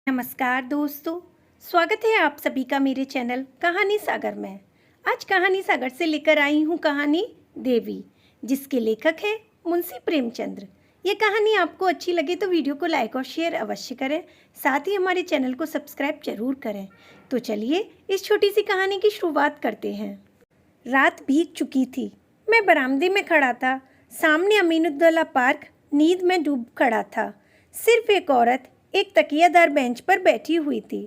नमस्कार दोस्तों, स्वागत है आप सभी का मेरे चैनल कहानी सागर में। आज कहानी सागर से लेकर आई हूँ कहानी देवी, जिसके लेखक हैं मुंशी प्रेमचंद्र। ये कहानी आपको अच्छी लगे तो वीडियो को लाइक और शेयर अवश्य करें, साथ ही हमारे चैनल को सब्सक्राइब जरूर करें। तो चलिए इस छोटी सी कहानी की शुरुआत करते हैं। रात बीत चुकी थी। मैं बरामदे में खड़ा था। सामने अमीनुद्दौला पार्क नींद में डूब खड़ा था। सिर्फ एक औरत एक तकियादार बेंच पर बैठी हुई थी।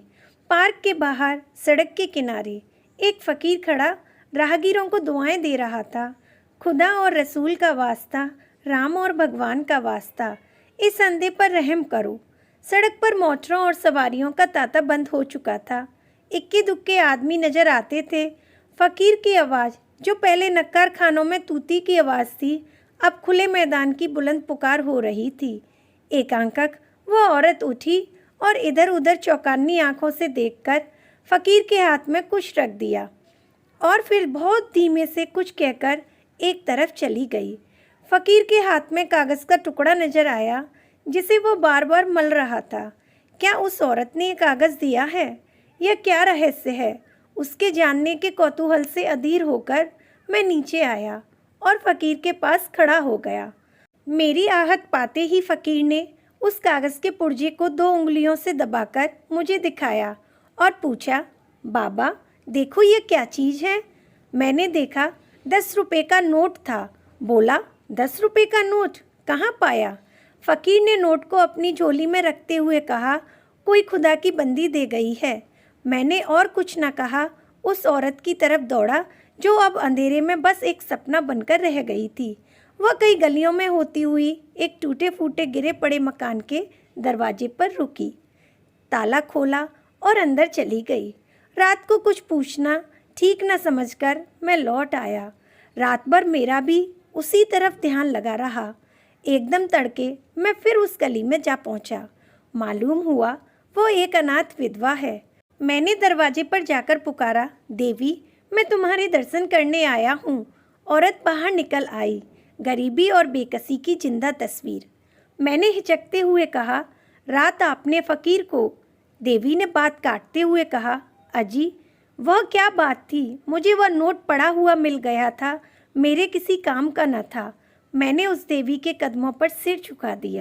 पार्क के बाहर सड़क के किनारे एक फ़कीर खड़ा राहगीरों को दुआएं दे रहा था। खुदा और रसूल का वास्ता, राम और भगवान का वास्ता, इस अंधे पर रहम करो। सड़क पर मोटरों और सवारियों का तांता बंद हो चुका था। इक्के दुक्के आदमी नजर आते थे। फ़कीर की आवाज़, जो पहले नक्कार खानों में तूती की आवाज़ थी, अब खुले मैदान की बुलंद पुकार हो रही थी। एकांकक वह औरत उठी और इधर उधर चौकान्नी आंखों से देखकर फ़कीर के हाथ में कुछ रख दिया और फिर बहुत धीमे से कुछ कहकर एक तरफ चली गई। फ़कीर के हाथ में कागज़ का टुकड़ा नजर आया, जिसे वो बार बार मल रहा था। क्या उस औरत ने ये कागज़ दिया है? यह क्या रहस्य है? उसके जानने के कौतूहल से अधीर होकर मैं नीचे आया और फ़कीर के पास खड़ा हो गया। मेरी आहट पाते ही फ़कीर ने उस कागज़ के पुर्जे को 2 उंगलियों से दबाकर मुझे दिखाया और पूछा, बाबा देखो ये क्या चीज़ है? मैंने देखा 10 रुपये का नोट था। बोला, 10 रुपये का नोट कहाँ पाया? फ़कीर ने नोट को अपनी झोली में रखते हुए कहा, कोई खुदा की बंदी दे गई है। मैंने और कुछ न कहा, उस औरत की तरफ दौड़ा जो अब अंधेरे में बस एक सपना बनकर रह गई थी। वह कई गलियों में होती हुई एक टूटे फूटे गिरे पड़े मकान के दरवाजे पर रुकी, ताला खोला और अंदर चली गई। रात को कुछ पूछना ठीक न समझकर मैं लौट आया। रात भर मेरा भी उसी तरफ ध्यान लगा रहा। एकदम तड़के मैं फिर उस गली में जा पहुंचा। मालूम हुआ वो एक अनाथ विधवा है। मैंने दरवाजे पर जाकर पुकारा, देवी मैं तुम्हारे दर्शन करने आया हूँ। औरत बाहर निकल आई, गरीबी और बेकसी की जिंदा तस्वीर। मैंने हिचकते हुए कहा, रात आपने फ़कीर को? देवी ने बात काटते हुए कहा, अजी वह क्या बात थी? मुझे वह नोट पड़ा हुआ मिल गया था, मेरे किसी काम का न था। मैंने उस देवी के कदमों पर सिर झुका दिया।